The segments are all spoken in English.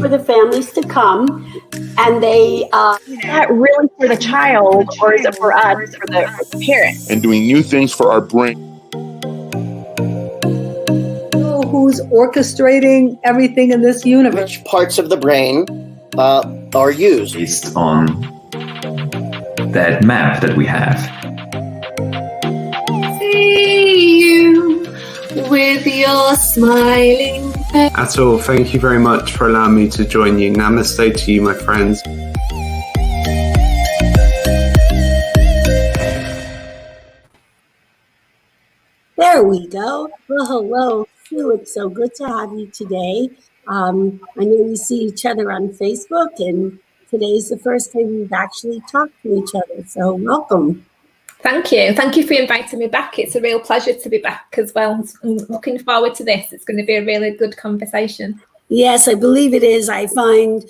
for the families to come, and they is that really for the child, or is it for us, for the parents? And doing new things for our brain. Who's orchestrating everything in this universe? Which parts of the brain are used? Based on that map that we have. See you with your smiling face. Atul, thank you very much for allowing me to join you. Namaste to you, my friends. There we go. Well, hello, Sue. It's so good to have you today. I know we see each other on Facebook, and today's the first time we've actually talked to each other. So welcome. Thank you. Thank you for inviting me back. It's a real pleasure to be back as well. I'm looking forward to this. It's going to be a really good conversation. Yes, I believe it is. I find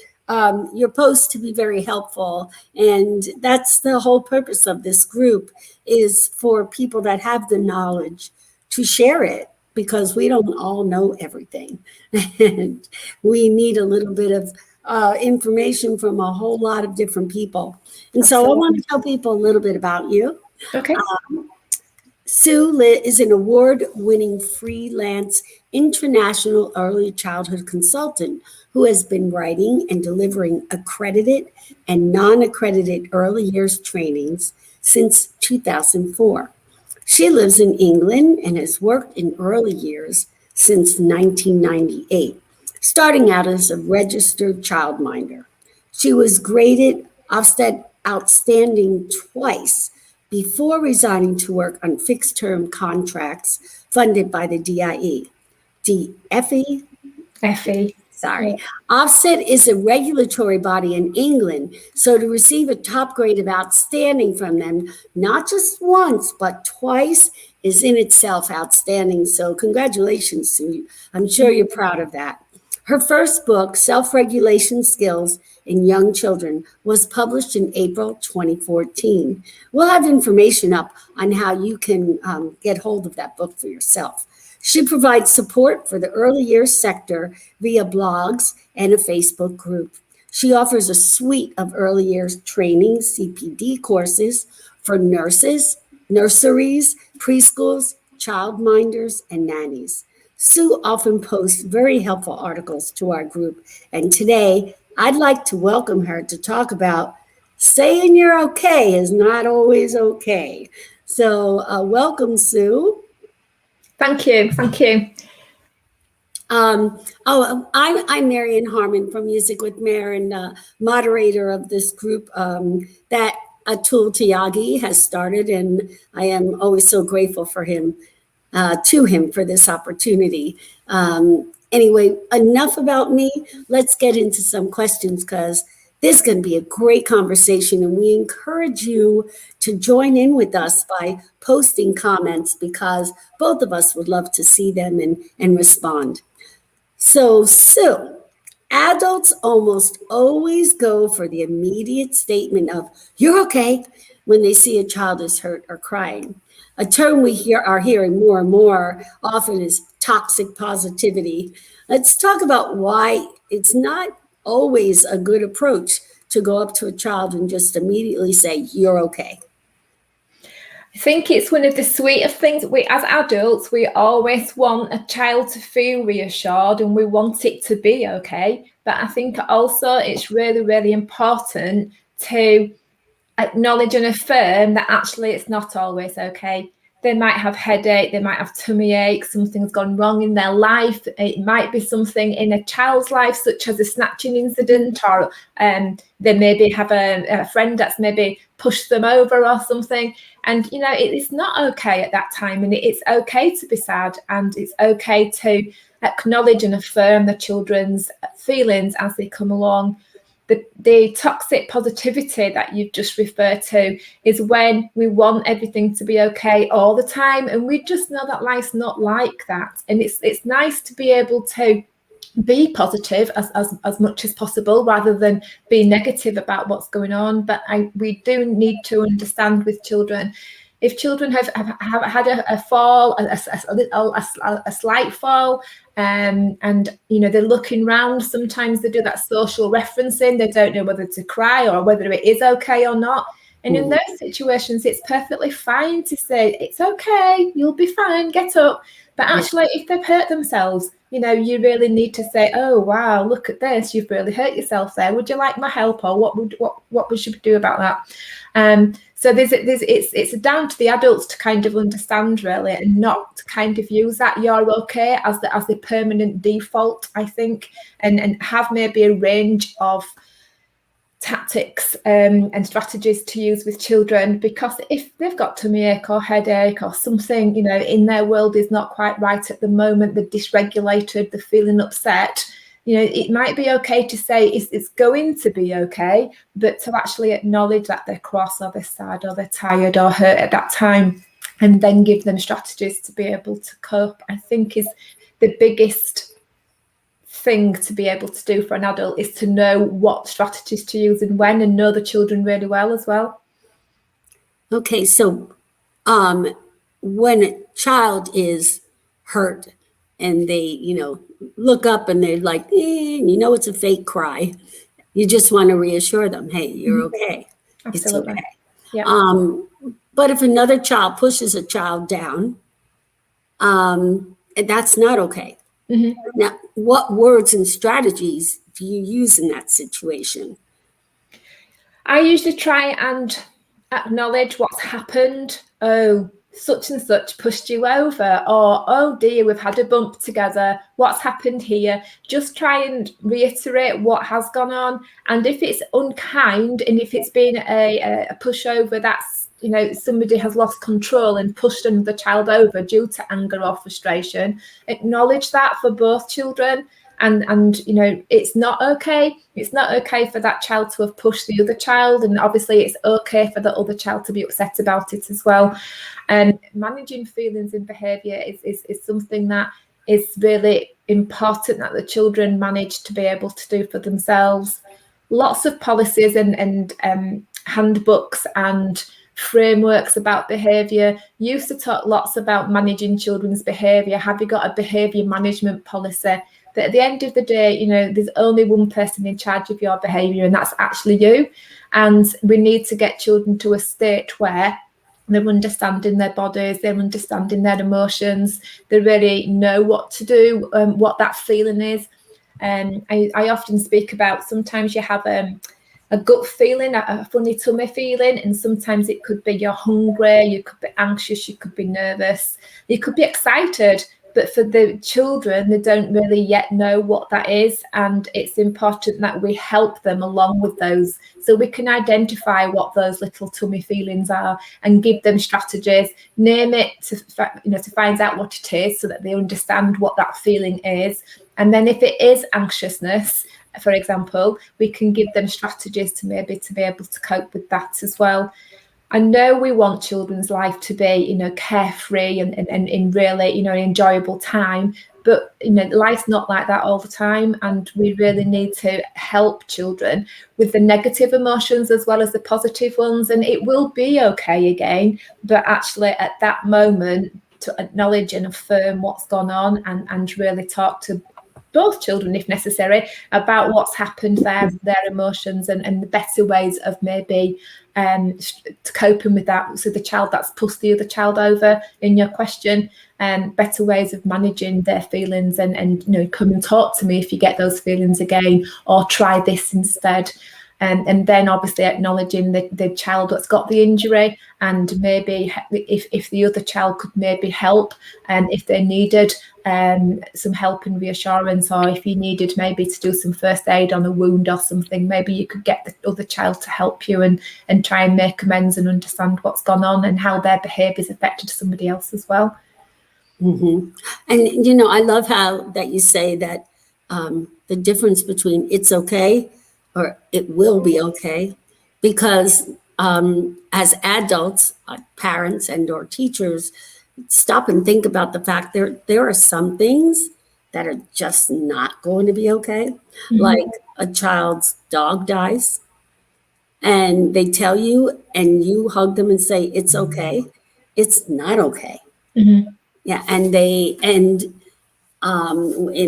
your posts to be very helpful. And that's the whole purpose of this group, is for people that have the knowledge to share it, because we don't all know everything. And we need a little bit of information from a whole lot of different people. And so I want to tell people a little bit about you. Okay. Sue is an award-winning freelance international early childhood consultant who has been writing and delivering accredited and non-accredited early years trainings since 2004. She lives in England and has worked in early years since 1998, starting out as a registered childminder. She was graded Ofsted Outstanding twice before resigning to work on fixed-term contracts funded by the DIE. FE. Sorry. Ofsted is a regulatory body in England, so to receive a top grade of outstanding from them, not just once, but twice, is in itself outstanding. So congratulations, Sue. I'm sure you're proud of that. Her first book, Self-Regulation Skills in Young Children, was published in April 2014. We'll have information up on how you can get hold of that book for yourself. She provides support for the early years sector via blogs and a Facebook group. She offers a suite of early years training CPD courses for nurses, nurseries, preschools, childminders, and nannies. Sue often posts very helpful articles to our group, and today I'd like to welcome her to talk about saying you're okay is not always okay. So welcome, Sue. Thank you. Thank you. I'm Marian Harmon from Music with Mare, and moderator of this group that Atul Tyagi has started, and I am always so grateful for him, to him for this opportunity. Anyway, enough about me. Let's get into some questions, because this is going to be a great conversation, and we encourage you to join in with us by posting comments, because both of us would love to see them and respond. So, Sue, adults almost always go for the immediate statement of, "You're okay," when they see a child is hurt or crying. A term we are hearing more and more often is toxic positivity. Let's talk about why it's not always a good approach to go up to a child and just immediately say, "You're okay." I think it's one of the sweeter things. As adults, we always want a child to feel reassured, and we want it to be okay. But I think also it's really, really important to acknowledge and affirm that actually it's not always okay. They might have headache, they might have tummy ache, something's gone wrong in their life. It might be something in a child's life, such as a snatching incident, or they maybe have a friend that's maybe pushed them over or something. And, you know, it's not okay at that time, and it's okay to be sad, and it's okay to acknowledge and affirm the children's feelings as they come along. The toxic positivity that you've just referred to is when we want everything to be okay all the time, and we just know that life's not like that. And it's nice to be able to be positive as much as possible, rather than be negative about what's going on. But we do need to understand with children, If children have had a fall, a slight fall, and they're looking round, sometimes they do that social referencing. They don't know whether to cry or whether it is okay or not. And in those situations, it's perfectly fine to say, it's okay, you'll be fine, get up. But actually, if they've hurt themselves, you really need to say, oh, wow, look at this, you've really hurt yourself there. Would you like my help? Or what we should do about that? So it's down to the adults to kind of understand, really, and not to kind of use that "you're okay" as the permanent default, I think, and have maybe a range of tactics and strategies to use with children, because if they've got tummy ache or headache or something, in their world is not quite right at the moment, they're dysregulated, they're feeling upset, it might be okay to say it's going to be okay, but to actually acknowledge that they're cross or they're sad or they're tired or hurt at that time, and then give them strategies to be able to cope, I think is the biggest thing to be able to do for an adult, is to know what strategies to use and when, and know the children really well as well. Okay, so when a child is hurt and they, look up and they're like, it's a fake cry, you just want to reassure them, hey, you're okay. Absolutely. It's okay. Yeah. But if another child pushes a child down, that's not okay. Mm-hmm. Now, what words and strategies do you use in that situation? I usually try and acknowledge what's happened. Oh, such and such pushed you over, or oh dear, we've had a bump together. What's happened here? Just try and reiterate what has gone on. And if it's unkind, and if it's been a pushover, that's somebody has lost control and pushed another child over due to anger or frustration, acknowledge that for both children. And it's not okay. It's not okay for that child to have pushed the other child, and obviously it's okay for the other child to be upset about it as well. And managing feelings and behaviour is something that is really important that the children manage to be able to do for themselves. Lots of policies and handbooks and frameworks about behaviour used to talk lots about managing children's behaviour. Have you got a behaviour management policy? But at the end of the day, there's only one person in charge of your behaviour, and that's actually you. And we need to get children to a state where they're understanding their bodies, they're understanding their emotions, they really know what to do, what that feeling is. I often speak about, sometimes you have a gut feeling, a funny tummy feeling, and sometimes it could be you're hungry, you could be anxious, you could be nervous, you could be excited. But for the children, they don't really yet know what that is. And it's important that we help them along with those, so we can identify what those little tummy feelings are and give them strategies, name it to find out what it is, so that they understand what that feeling is. And then if it is anxiousness, for example, we can give them strategies to be able to cope with that as well. I know we want children's life to be, carefree and in really, enjoyable time, but, life's not like that all the time. And we really need to help children with the negative emotions as well as the positive ones. And it will be okay again, but actually at that moment, to acknowledge and affirm what's gone on and really talk to both children, if necessary, about what's happened there, their emotions, and the better ways of maybe coping with that. So the child that's pushed the other child over, in your question, better ways of managing their feelings, and come and talk to me if you get those feelings again, or try this instead. And then obviously acknowledging the child that's got the injury, and maybe if the other child could maybe help, and if they needed some help and reassurance, or if you needed maybe to do some first aid on a wound or something, maybe you could get the other child to help you and try and make amends and understand what's gone on and how their behaviour's affected somebody else as well. Mm-hmm. And I love how that you say that the difference between it's okay or it will be okay, because as adults, parents and or teachers, stop and think about the fact there are some things that are just not going to be okay. Mm-hmm. Like a child's dog dies and they tell you, and you hug them and say, it's okay. it's not okay. Mm-hmm. Yeah, and in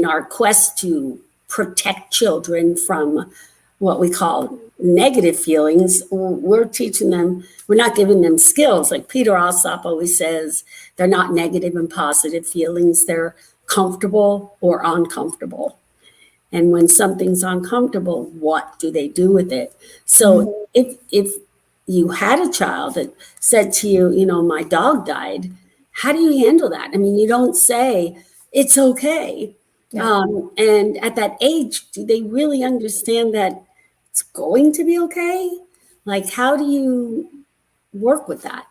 our quest to protect children from what we call negative feelings, we're teaching them, we're not giving them skills. Like Peter Alsop always says, they're not negative and positive feelings, they're comfortable or uncomfortable. And when something's uncomfortable, what do they do with it? So if you had a child that said to you, you know, my dog died, how do you handle that? I mean, you don't say, it's okay. Yeah. And at that age, do they really understand that it's going to be okay? Like, how do you work with that?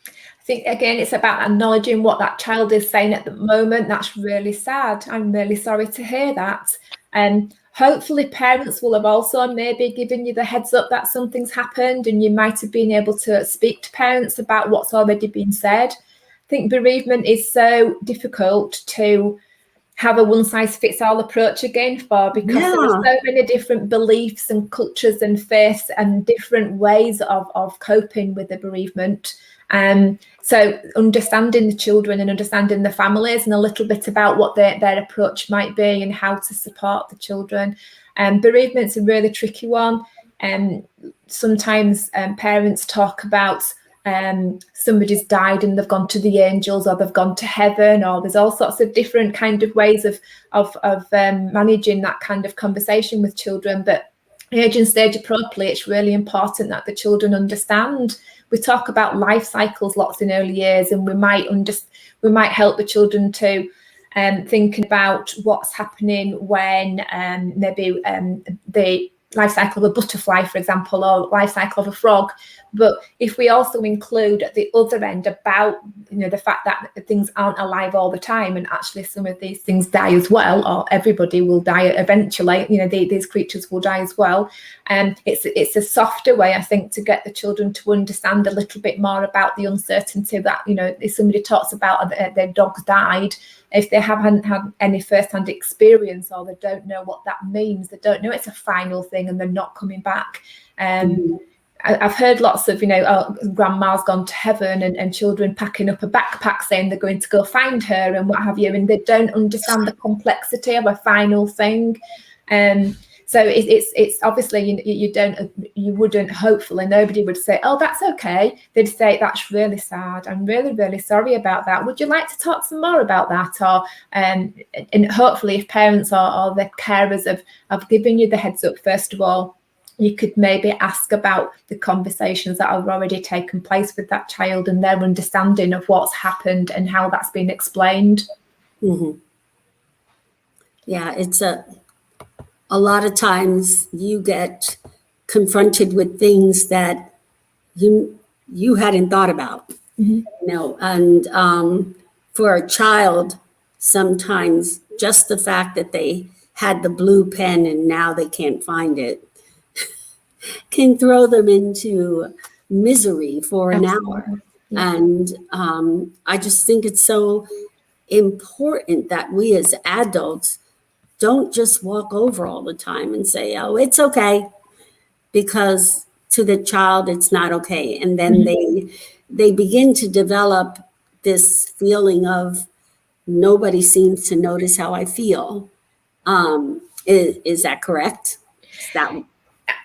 I think, again, it's about acknowledging what that child is saying at the moment. That's really sad. I'm really sorry to hear that. And hopefully parents will have also maybe given you the heads up that something's happened, and you might have been able to speak to parents about what's already been said. I think bereavement is so difficult to have a one-size-fits-all approach again for, because there are so many different beliefs and cultures and faiths and different ways of coping with the bereavement. So understanding the children and understanding the families and a little bit about what their approach might be and how to support the children. Bereavement's a really tricky one. Sometimes parents talk about somebody's died and they've gone to the angels, or they've gone to heaven, or there's all sorts of different kind of ways of managing that kind of conversation with children. But age and stage appropriately, it's really important that the children understand. We talk about life cycles lots in early years, and we might help the children to thinking about what's happening when maybe the life cycle of a butterfly, for example, or life cycle of a frog. But if we also include at the other end about, you know, the fact that things aren't alive all the time, and actually some of these things die as well, or everybody will die eventually, you know, these creatures will die as well. And it's a softer way, I think, to get the children to understand a little bit more about the uncertainty that, you know, if somebody talks about their dog died, if they haven't had any first-hand experience, or they don't know what that means, they don't know it's a final thing and they're not coming back. I've heard lots of, you know, oh, grandma's gone to heaven, and children packing up a backpack saying they're going to go find her and what have you, and they don't understand the complexity of a final thing. So it's obviously you wouldn't, hopefully nobody would say, oh, that's okay. They'd say, that's really sad. I'm really, really sorry about that. Would you like to talk some more about that? Or and hopefully if parents or the carers have given you the heads up, first of all, you could maybe ask about the conversations that have already taken place with that child and their understanding of what's happened and how that's been explained. Mm-hmm. Yeah, it's a lot of times you get confronted with things that you hadn't thought about, you know, and for a child, sometimes just the fact that they had the blue pen and now they can't find it can throw them into misery for an hour. Yeah. And I just think it's so important that we as adults don't just walk over all the time and say, oh, it's okay, because to the child, it's not okay. And then they begin to develop this feeling of nobody seems to notice how I feel. Is that correct?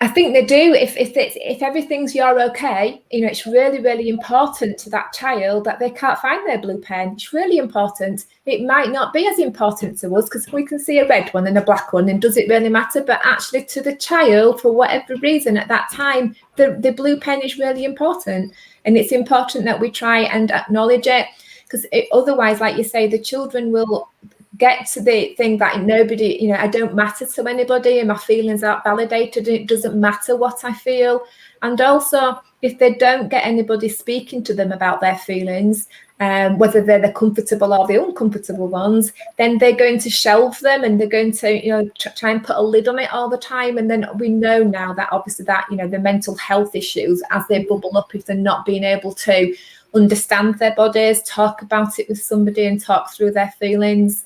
I think they do. If everything's you're okay, you know, it's really, really important to that child that they can't find their blue pen. It's really important. It might not be as important to us because we can see a red one and a black one, and does it really matter? But actually to the child, for whatever reason at that time, the blue pen is really important. And it's important that we try and acknowledge it, because otherwise, like you say, the children will get to the thing that nobody, you know, I don't matter to anybody and my feelings aren't validated. It doesn't matter what I feel. And also, if they don't get anybody speaking to them about their feelings, whether they're the comfortable or the uncomfortable ones, then they're going to shelve them and they're going to, you know, try and put a lid on it all the time. And then we know now that obviously that, you know, the mental health issues as they bubble up, if they're not being able to understand their bodies, talk about it with somebody and talk through their feelings.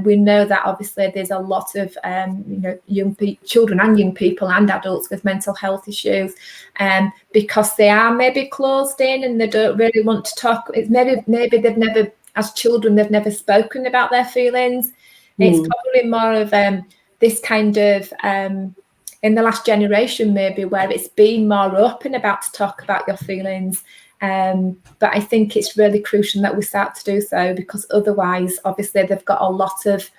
We know that obviously there's a lot of children and young people and adults with mental health issues, because they are maybe closed in and they don't really want to talk. It's maybe they've never, as children, they've never spoken about their feelings. It's probably more of this kind of in the last generation maybe, where it's been more open about to talk about your feelings. But I think it's really crucial that we start to do so, because otherwise, obviously, they've got a lot of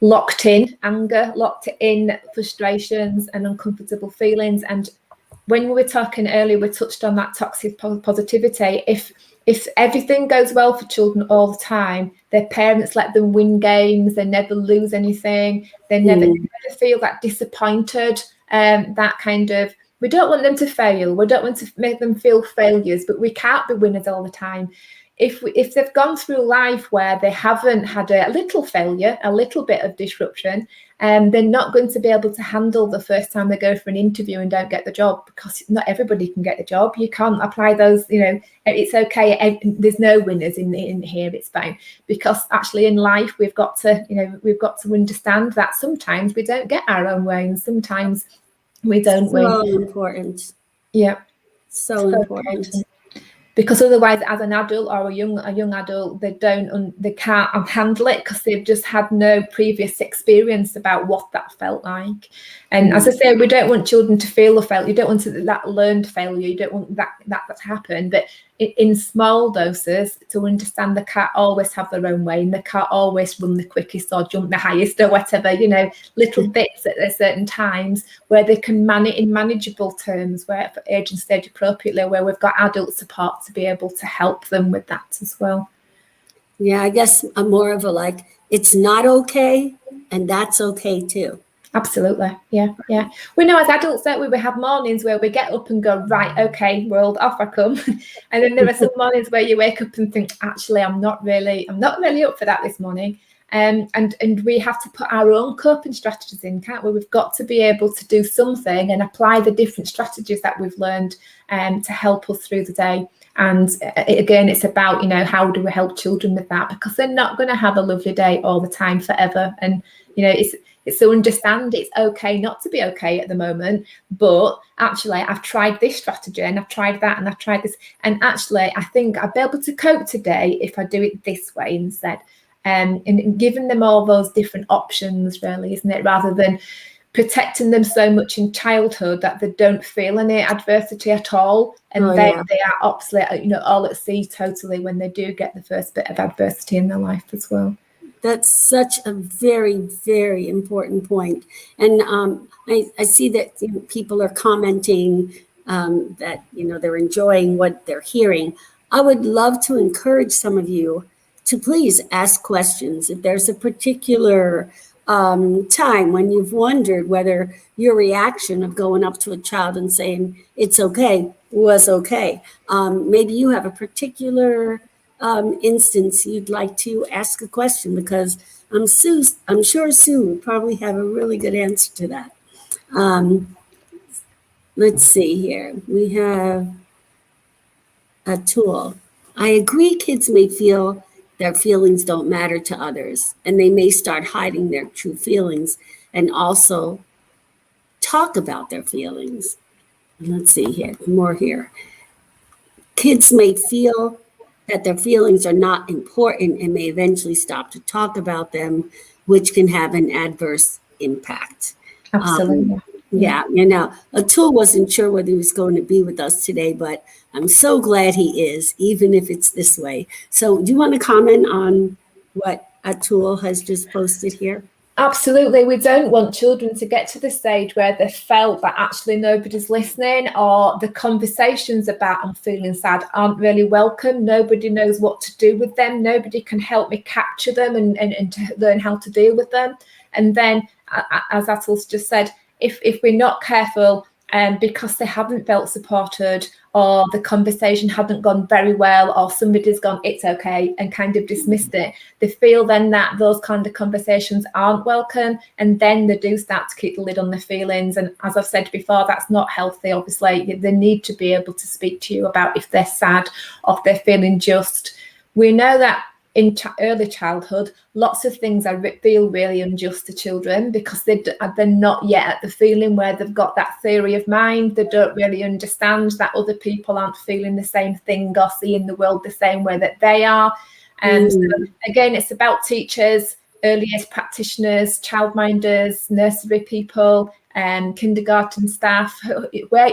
locked in anger, locked in frustrations and uncomfortable feelings. And when we were talking earlier, we touched on that toxic positivity. If everything goes well for children all the time, their parents let them win games, they never lose anything, they never feel that disappointed, that kind of, we don't want them to fail. We don't want to make them feel failures, but we can't be winners all the time. If they've gone through life where they haven't had a little failure, a little bit of disruption, they're not going to be able to handle the first time they go for an interview and don't get the job, because not everybody can get the job. You can't apply those, it's okay. There's no winners in here. It's fine, because actually in life we've got to understand that sometimes we don't get our own way and sometimes we don't win. So important. Yeah. So important. Because otherwise, as an adult or a young adult, they can't handle it, because they've just had no previous experience about what that felt like. And as I say, we don't want children to feel the failure. You don't want that learned failure. You don't want that to happen. But in small doses, to understand they can't always have their own way, and they can't always run the quickest or jump the highest or whatever. Little bits at certain times where they can manage in manageable terms, where for age and stage appropriately, where we've got adult support to be able to help them with that as well. Yeah, I guess I'm more of a it's not okay, and that's okay too. Absolutely. Yeah. We know as adults that we have mornings where we get up and go, right, okay, world, off I come. And then there are some mornings where you wake up and think, actually, I'm not really up for that this morning. And we have to put our own coping strategies in, can't we? We've got to be able to do something and apply the different strategies that we've learned to help us through the day. And again, it's about, how do we help children with that? Because they're not going to have a lovely day all the time forever. And, it's to understand it's okay not to be okay at the moment, but actually I've tried this strategy and I've tried that and I've tried this. And actually, I think I'll be able to cope today if I do it this way instead. And giving them all those different options, really, isn't it? Rather than protecting them so much in childhood that they don't feel any adversity at all. And they are absolutely, all at sea totally when they do get the first bit of adversity in their life as well. That's such a very, very important point. And I see that people are commenting that, they're enjoying what they're hearing. I would love to encourage some of you to please ask questions. If there's a particular time when you've wondered whether your reaction of going up to a child and saying it's okay was okay. Maybe you have a particular instance you'd like to ask a question, because I'm sure Sue would probably have a really good answer to that. Let's see here. We have a tool. I agree kids may feel their feelings don't matter to others, and they may start hiding their true feelings and also talk about their feelings. Let's see here, more here. Kids may feel that their feelings are not important and may eventually stop to talk about them, which can have an adverse impact. Absolutely. Yeah, Atul wasn't sure whether he was going to be with us today, but I'm so glad he is, even if it's this way. So do you want to comment on what Atul has just posted here? Absolutely. We don't want children to get to the stage where they felt that actually nobody's listening, or the conversations about I'm feeling sad aren't really welcome. Nobody knows what to do with them. Nobody can help me capture them and to learn how to deal with them. And then, as Atul's just said, if we're not careful, because they haven't felt supported, or the conversation hadn't gone very well, or somebody's gone, it's okay, and kind of dismissed it. They feel then that those kind of conversations aren't welcome, and then they do start to keep the lid on their feelings. And as I've said before, that's not healthy. Obviously, they need to be able to speak to you about if they're sad or if they're feeling just. We know that in early childhood, lots of things feel really unjust to children because they're not yet at the feeling where they've got that theory of mind. They don't really understand that other people aren't feeling the same thing or seeing the world the same way that they are. And so, again, it's about teachers, early years practitioners, childminders, nursery people, kindergarten staff,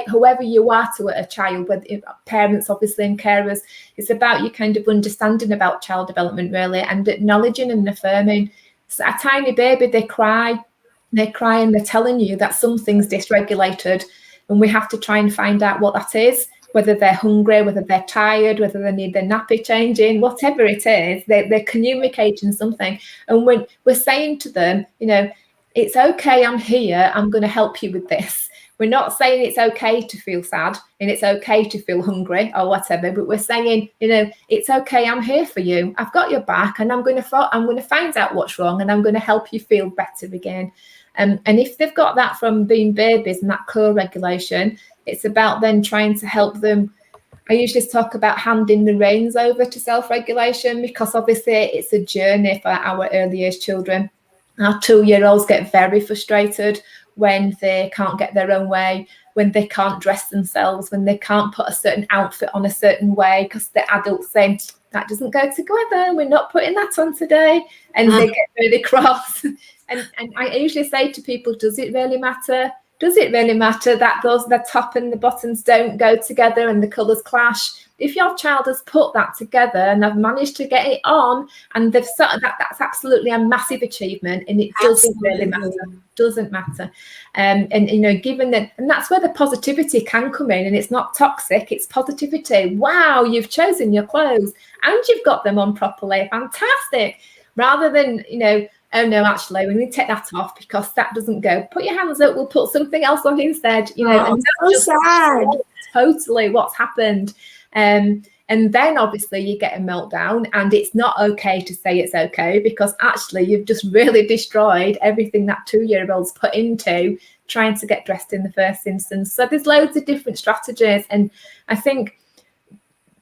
whoever you are to a child, whether parents obviously and carers. It's about you kind of understanding about child development really, and acknowledging and affirming. So a tiny baby, they cry and they're telling you that something's dysregulated, and we have to try and find out what that is, whether they're hungry, whether they're tired, whether they need their nappy changing, whatever it is, they're communicating something. And when we're saying to them, it's okay, I'm here, I'm going to help you with this. We're not saying it's okay to feel sad and it's okay to feel hungry or whatever, but we're saying, it's okay, I'm here for you. I've got your back, and I'm going to find out what's wrong, and I'm going to help you feel better again. And if they've got that from being babies and that co-regulation, it's about then trying to help them. I usually talk about handing the reins over to self-regulation, because obviously it's a journey for our early years children. Our 2-year-olds get very frustrated when they can't get their own way, when they can't dress themselves, when they can't put a certain outfit on a certain way because the adults say, that doesn't go together, we're not putting that on today. And they get really cross. And I usually say to people, does it really matter? Does it really matter that the top and the bottoms don't go together and the colours clash? If your child has put that together and they've managed to get it on, and they've that's absolutely a massive achievement, and it doesn't really matter. Doesn't matter. Given that, and that's where the positivity can come in, and it's not toxic, it's positivity. Wow, you've chosen your clothes and you've got them on properly. Fantastic. Rather than, oh no, actually, we need to take that off because that doesn't go. Put your hands up, we'll put something else on instead. And that's so sad. Totally what's happened. And then obviously you get a meltdown, and it's not okay to say it's okay, because actually you've just really destroyed everything that 2-year-olds put into trying to get dressed in the first instance. So there's loads of different strategies. And I think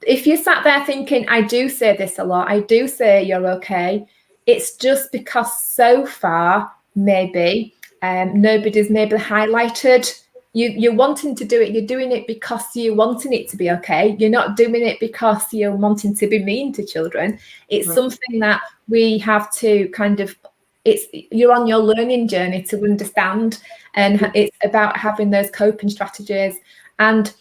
if you sat there thinking, I do say this a lot, I do say you're okay, it's just because so far maybe nobody's maybe highlighted you're wanting to do it. You're doing it because you're wanting it to be okay. You're not doing it because you're wanting to be mean to children. It's something that we have to you're on your learning journey to understand, and it's about having those coping strategies. And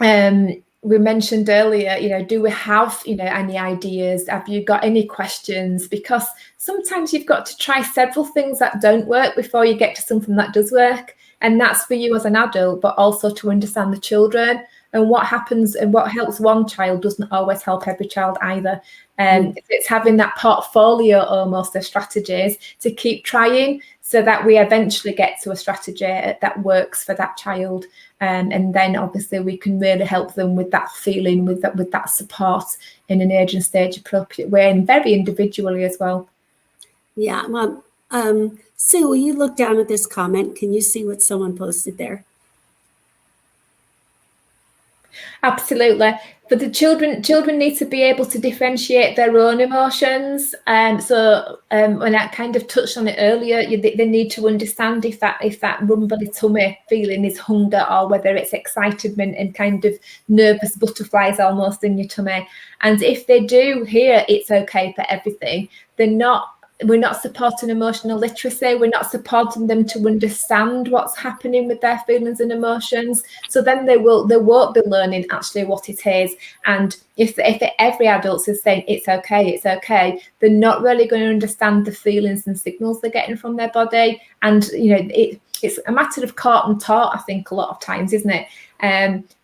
we mentioned earlier, do we have, any ideas? Have you got any questions? Because sometimes you've got to try several things that don't work before you get to something that does work. And that's for you as an adult, but also to understand the children, and what happens and what helps one child doesn't always help every child either. It's having that portfolio almost of strategies to keep trying, so that we eventually get to a strategy that works for that child. And then obviously we can really help them with that feeling, with that support in an age and stage appropriate way, and very individually as well. Yeah. Well, Sue, will you look down at this comment? Can you see what someone posted there? Absolutely. But the children need to be able to differentiate their own emotions. So when I kind of touched on it earlier, they need to understand if that rumbly tummy feeling is hunger, or whether it's excitement and kind of nervous butterflies almost in your tummy. And if they do hear it's okay for everything, we're not supporting emotional literacy. We're not supporting them to understand what's happening with their feelings and emotions. So then they won't be learning actually what it is. And if every adult is saying it's okay, they're not really going to understand the feelings and signals they're getting from their body. And it's a matter of caught and taught, I think, a lot of times, isn't it?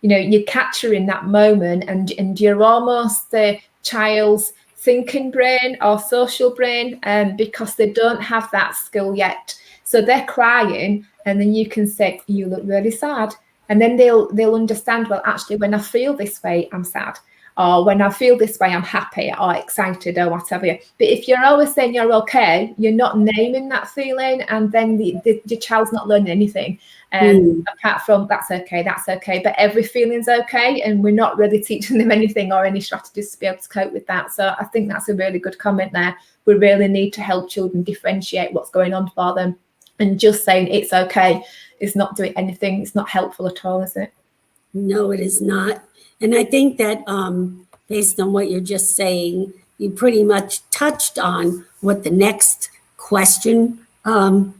You capture in that moment, and you're almost the child's thinking brain or social brain, because they don't have that skill yet. So they're crying, and then you can say, you look really sad. And then they'll understand, well, actually, when I feel this way, I'm sad. Or when I feel this way, I'm happy or excited or whatever. But if you're always saying you're okay, you're not naming that feeling, and then the child's not learning anything. Apart from that's okay. But every feeling's okay, and we're not really teaching them anything or any strategies to be able to cope with that. So I think that's a really good comment there. We really need to help children differentiate what's going on for them. And just saying it's okay is not doing anything. It's not helpful at all, is it? No, it is not. And I think that based on what you're just saying, you pretty much touched on what the next question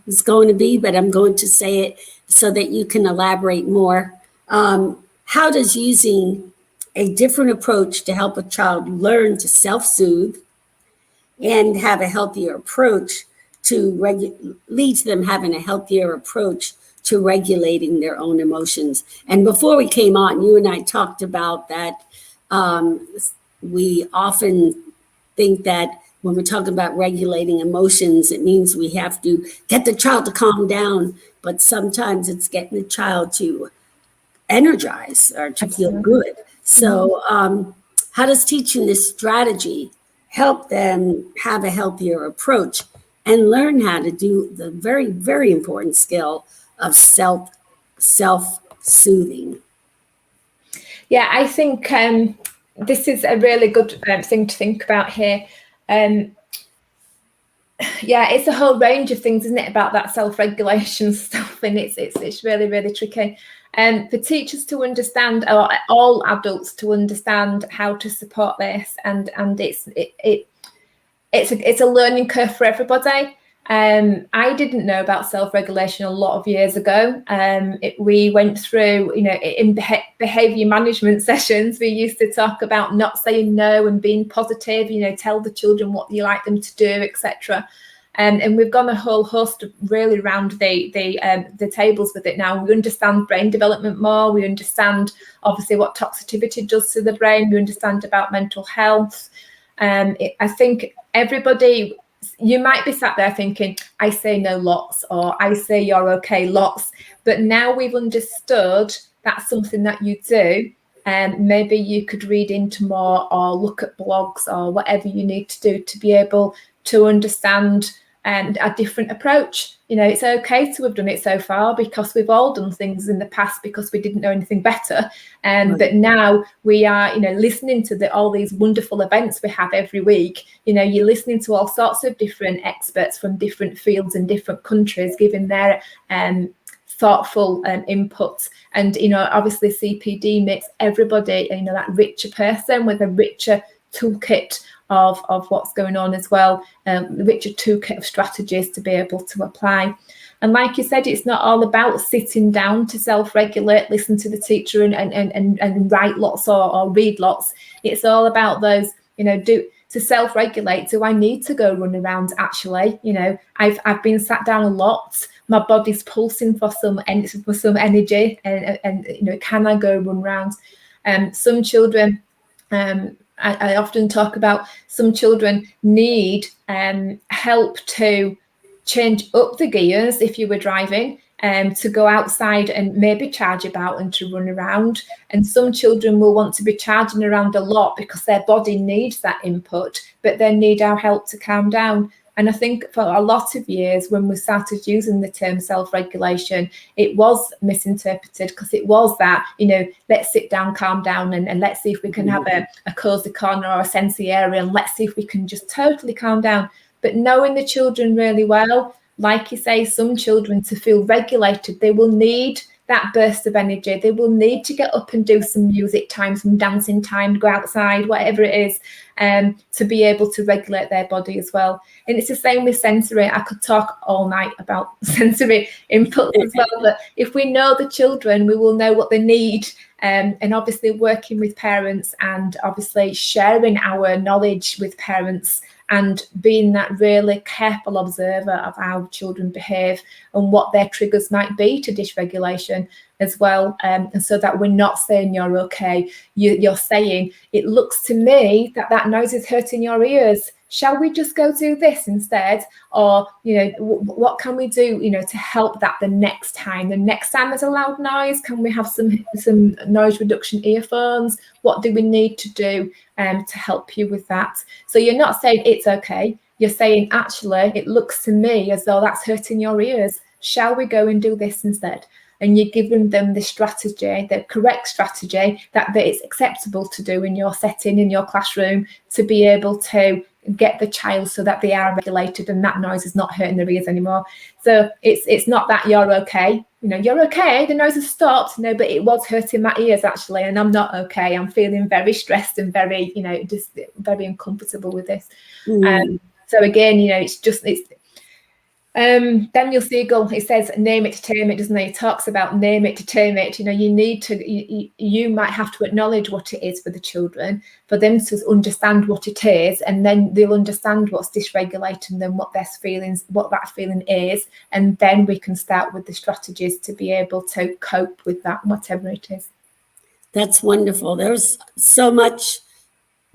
is going to be, but I'm going to say it so that you can elaborate more. How does using a different approach to help a child learn to self-soothe and have a healthier approach to lead to them having a healthier approach to regulating their own emotions? And before we came on, you and I talked about that we often think that when we're talking about regulating emotions, it means we have to get the child to calm down, but sometimes it's getting the child to energize or to feel good. So how does teaching this strategy help them have a healthier approach and learn how to do the very, very important skill of self-soothing? Yeah, I think this is a really good thing to think about here. Yeah, it's a whole range of things, isn't it, about that self-regulation stuff, and it's really, really tricky. For teachers to understand, or all adults to understand how to support this, and it's a learning curve for everybody. I didn't know about self-regulation a lot of years ago. We went through, in behaviour management sessions, we used to talk about not saying no and being positive, tell the children what you like them to do, etc. And we've gone a whole host of really round the tables with it now. We understand brain development more. We understand, obviously, what toxicity does to the brain. We understand about mental health. I think everybody... You might be sat there thinking, I say no lots, or I say you're okay lots, but now we've understood that's something that you do, and maybe you could read into more or look at blogs or whatever you need to do to be able to understand a different approach. It's okay to have done it so far because we've all done things in the past because we didn't know anything better. But now we are, listening to all these wonderful events we have every week. You're listening to all sorts of different experts from different fields and different countries giving their thoughtful input. And, obviously CPD makes everybody, that richer person with a richer toolkit of what's going on as well, richer toolkit of strategies to be able to apply. And like you said, it's not all about sitting down to self-regulate, listen to the teacher and write lots or read lots. It's all about those, to self-regulate. Do I need to go run around? Actually, I've been sat down a lot. My body's pulsing for some energy, and can I go run around? Some children. I often talk about some children need help to change up the gears if you were driving, to go outside and maybe charge about and to run around. And some children will want to be charging around a lot because their body needs that input, but they need our help to calm down. And I think for a lot of years, when we started using the term self-regulation, it was misinterpreted because it was that, let's sit down, calm down, and let's see if we can have a cozy corner or a sensory area, and let's see if we can just totally calm down. But knowing the children really well, like you say, some children, to feel regulated, they will need that burst of energy. They will need to get up and do some music time, some dancing time, go outside, whatever it is, to be able to regulate their body as well. And it's the same with sensory. I could talk all night about sensory inputs as well, but if we know the children, we will know what they need. And obviously working with parents and obviously sharing our knowledge with parents and being that really careful observer of how children behave and what their triggers might be to dysregulation as well. And so that we're not saying you're okay, you're saying, it looks to me that noise is hurting your ears. shall we just go do this instead? Or, what can we do, to help that the next time there's a loud noise, can we have some noise reduction earphones? What do we need to do to help you with that? So you're not saying it's okay. You're saying, actually, it looks to me as though that's hurting your ears. Shall we go and do this instead? And you're giving them the strategy, the correct strategy that it's acceptable to do in your setting, in your classroom, to be able to get the child so that they are regulated and that noise is not hurting their ears anymore. So it's not that you're okay. You're okay, the noise has stopped. No, but it was hurting my ears actually, and I'm not okay. I'm feeling very stressed and very, just very uncomfortable with this. So again, then you'll see it says name it to tame it, doesn't it? It talks about name it to tame it. You need to, you might have to acknowledge what it is for the children, for them to understand what it is, and then they'll understand what's dysregulating them, what that feeling is, and then we can start with the strategies to be able to cope with that, whatever it is. That's wonderful. There's so much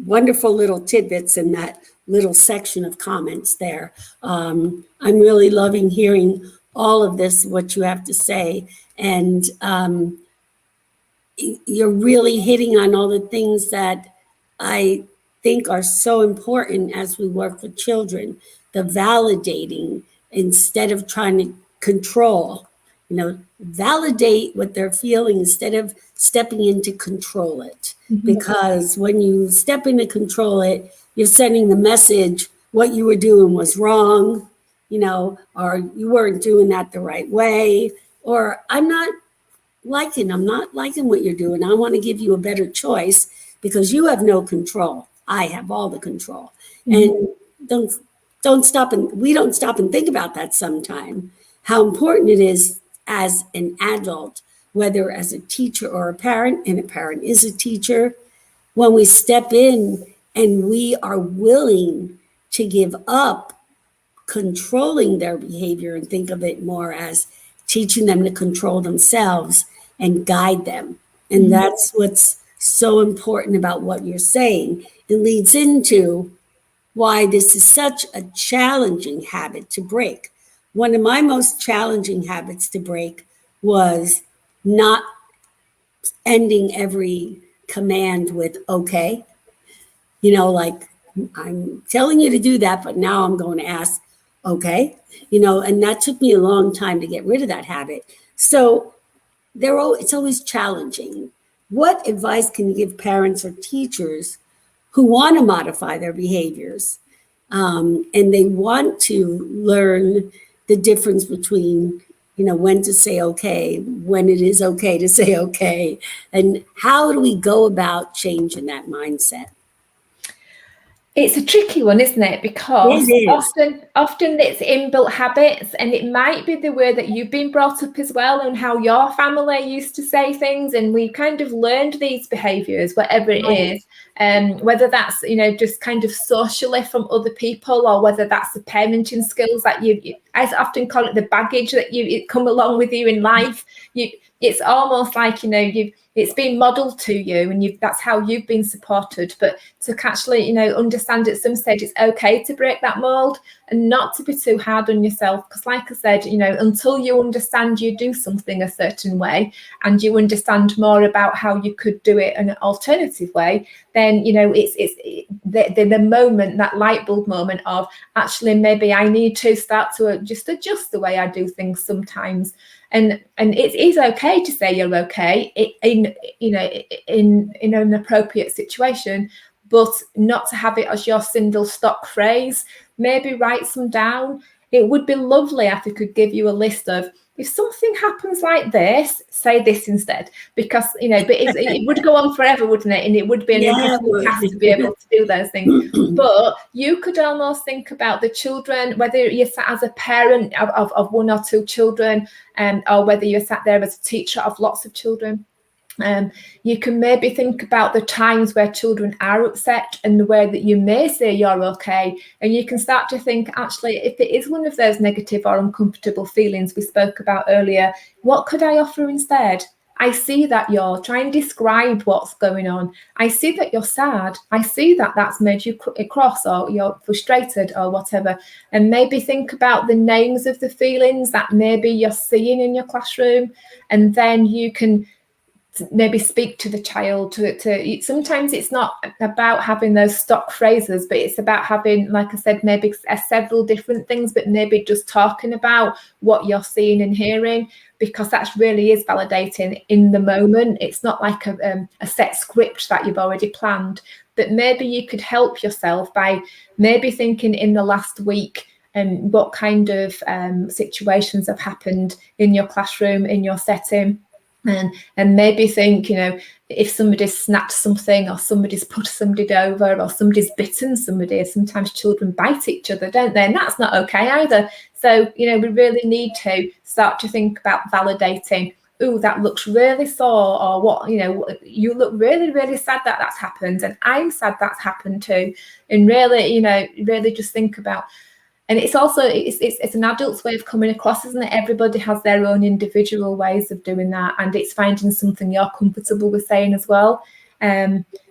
wonderful little tidbits in that little section of comments there. I'm really loving hearing all of this, what you have to say. And you're really hitting on all the things that I think are so important as we work with children. The validating instead of trying to control, validate what they're feeling instead of stepping in to control it. Because when you step in to control it, you're sending the message, what you were doing was wrong, or you weren't doing that the right way, or I'm not liking what you're doing. I want to give you a better choice because you have no control. I have all the control. And don't stop and think about that sometime, how important it is as an adult, whether as a teacher or a parent, and a parent is a teacher, when we step in and we are willing to give up controlling their behavior and think of it more as teaching them to control themselves and guide them. And that's what's so important about what you're saying. It leads into why this is such a challenging habit to break. One of my most challenging habits to break was not ending every command with okay. Like, I'm telling you to do that, but now I'm going to ask, okay, and that took me a long time to get rid of that habit. So it's always challenging. What advice can you give parents or teachers who want to modify their behaviors and they want to learn the difference between, when to say okay, when it is okay to say okay, and how do we go about changing that mindset? It's a tricky one, isn't it? Because often it's inbuilt habits, and it might be the way that you've been brought up as well, and how your family used to say things, and we kind of learned these behaviours, whatever it is, whether that's just kind of socially from other people, or whether that's the parenting skills that I often call it the baggage that it come along with you in life. It's almost like it's been modelled to you, and that's how you've been supported. But to actually understand at some stage it's okay to break that mold and not to be too hard on yourself, because like I said, until you understand you do something a certain way and you understand more about how you could do it in an alternative way, then it's the moment, that light bulb moment of actually maybe I need to start to just adjust the way I do things sometimes. And it is okay to say you're okay in an appropriate situation, but not to have it as your single stock phrase. Maybe write some down. It would be lovely if I could give you a list of, if something happens like this, say this instead, because but it would go on forever, wouldn't it? And it would be an impossible task to be able to do those things. But you could almost think about the children, whether you're sat as a parent of one or two children, or whether you're sat there as a teacher of lots of children. You can maybe think about the times where children are upset and the way that you may say you're okay, and you can start to think, actually, if it is one of those negative or uncomfortable feelings we spoke about earlier, what could I offer instead? I see that you're trying to describe what's going on. I see that you're sad. I see that that's made you cross, or you're frustrated, or whatever. And maybe think about the names of the feelings that maybe you're seeing in your classroom, and then you can maybe speak to the child to sometimes it's not about having those stock phrases, but it's about having, like I said, maybe several different things, but maybe just talking about what you're seeing and hearing, because that really is validating in the moment. It's not like a set script that you've already planned, but maybe you could help yourself by maybe thinking in the last week and what kind of situations have happened in your classroom, in your setting. And maybe think, if somebody's snapped something, or somebody's put somebody over, or somebody's bitten somebody. Sometimes children bite each other, don't they? And that's not okay either. So, we really need to start to think about validating. Oh, that looks really sore, or what, you look really, really sad that that's happened, and I'm sad that's happened too. And really, really just think about. And it's also, it's an adult's way of coming across, isn't it? Everybody has their own individual ways of doing that, and it's finding something you're comfortable with saying as well.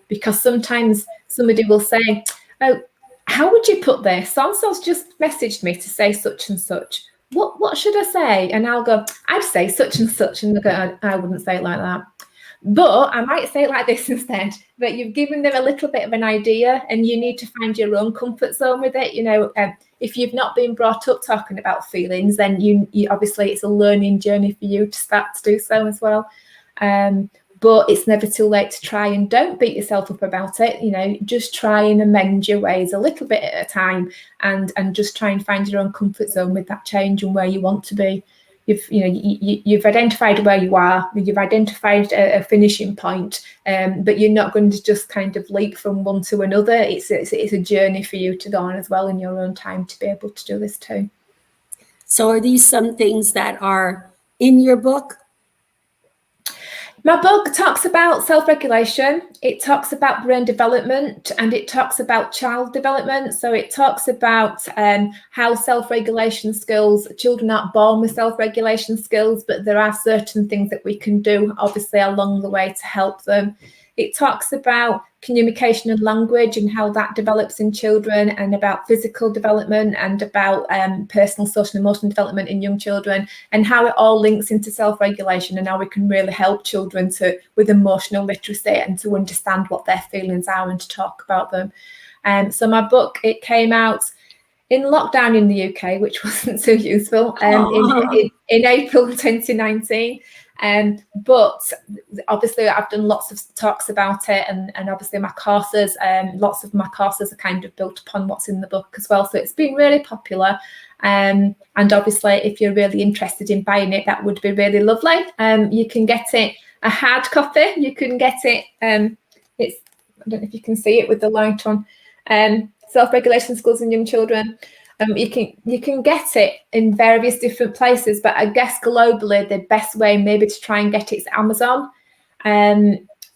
Because sometimes somebody will say, oh, how would you put this? So-and-so's just messaged me to say such and such. What should I say? And I'll go, I'd say such and such. And they'll go, I wouldn't say it like that. But I might say it like this instead. But you've given them a little bit of an idea, and you need to find your own comfort zone with it. If you've not been brought up talking about feelings, then you obviously it's a learning journey for you to start to do so as well. But it's never too late to try, and don't beat yourself up about it. Just try and amend your ways a little bit at a time, and just try and find your own comfort zone with that change and where you want to be. You've identified where you are, you've identified a finishing point, but you're not going to just kind of leap from one to another. It's a journey for you to go on as well in your own time to be able to do this too. So are these some things that are in your book? My book talks about self-regulation, it talks about brain development, and it talks about child development. So it talks about how self-regulation skills, children aren't born with self-regulation skills, but there are certain things that we can do, obviously, along the way to help them. It talks about communication and language and how that develops in children, and about physical development, and about personal, social and emotional development in young children, and how it all links into self-regulation, and how we can really help children with emotional literacy and to understand what their feelings are and to talk about them. So my book, it came out in lockdown in the UK, which wasn't so useful, in April 2019. But obviously I've done lots of talks about it, and obviously my courses, lots of my courses are kind of built upon what's in the book as well. So it's been really popular. And obviously if you're really interested in buying it, that would be really lovely. You can get it a hard copy. You can get it, I don't know if you can see it with the light on, self-regulation skills in young children. You can get it in various different places, but I guess globally the best way maybe to try and get it is Amazon.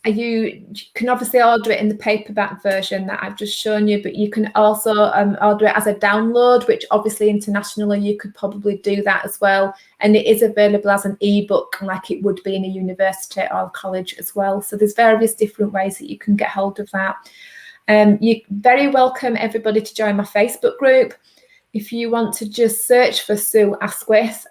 You can obviously order it in the paperback version that I've just shown you, but you can also order it as a download, which obviously internationally you could probably do that as well. And it is available as an ebook, like it would be in a university or a college as well. So there's various different ways that you can get hold of that. You're very welcome everybody to join my Facebook group. If you want to just search for Sue Asquith,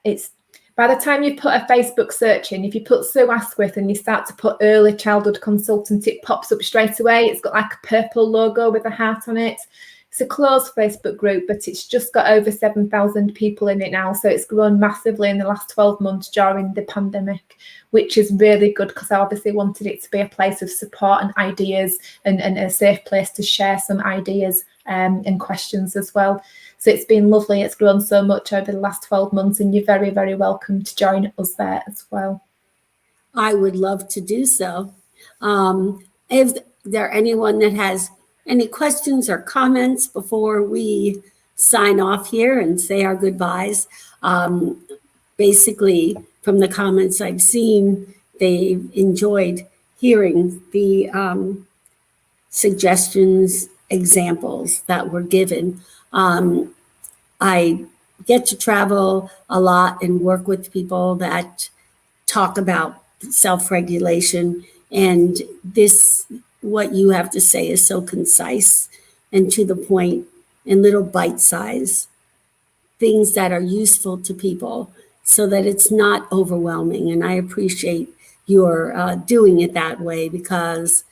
it's by the time you put a Facebook search in, if you put Sue Asquith and you start to put early childhood consultant, it pops up straight away. It's got like a purple logo with a heart on it. It's a closed Facebook group, but it's just got over 7,000 people in it now. So it's grown massively in the last 12 months during the pandemic, which is really good, because I obviously wanted it to be a place of support and ideas, and a safe place to share some ideas and questions as well. So it's been lovely. It's grown so much over the last 12 months, and you're very, very welcome to join us there as well. I would love to do so. Is there anyone that has any questions or comments before we sign off here and say our goodbyes? Basically, from the comments I've seen, they enjoyed hearing the suggestions, examples that were given. I get to travel a lot and work with people that talk about self-regulation. And this, what you have to say is so concise and to the point and little bite-size things that are useful to people so that it's not overwhelming. And I appreciate your doing it that way, because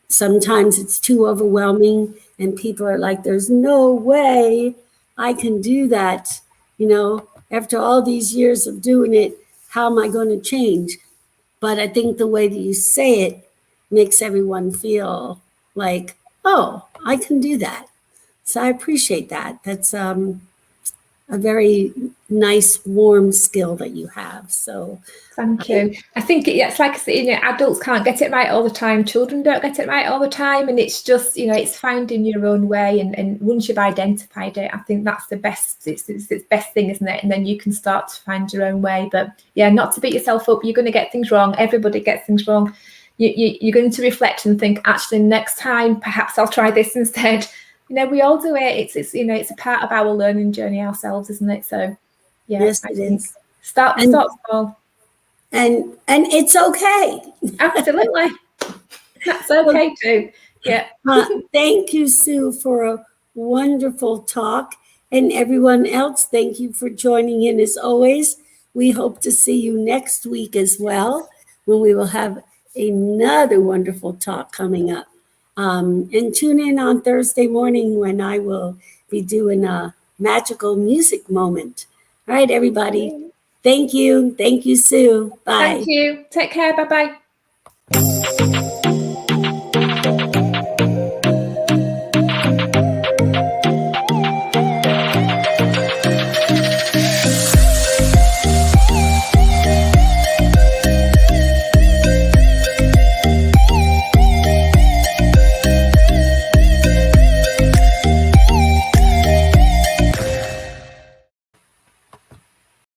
sometimes it's too overwhelming and people are like, there's no way I can do that. You know, after all these years of doing it, how am I going to change? But I think the way that you say it makes everyone feel like, oh, I can do that. So I appreciate that. That's a very nice, warm skill that you have. So thank you. I think it's like I said, you know, adults can't get it right all the time. Children don't get it right all the time. And it's just, you know, it's finding your own way. And once you've identified it, I think that's the best, it's the best thing, isn't it? And then you can start to find your own way. But yeah, not to beat yourself up. You're going to get things wrong. Everybody gets things wrong. You're going to reflect and think, actually, next time, perhaps I'll try this instead. You know, we all do it. It's you know, it's a part of our learning journey ourselves, isn't it? So, yeah, yes, it is. Start small. And it's okay. Absolutely. That's okay too. Yeah. Thank you, Sue, for a wonderful talk. And everyone else, thank you for joining in as always. We hope to see you next week as well, when we will have another wonderful talk coming up. And tune in on Thursday morning when I will be doing a magical music moment. All right, everybody. Thank you. Thank you, Sue. Bye. Thank you. Take care. Bye-bye.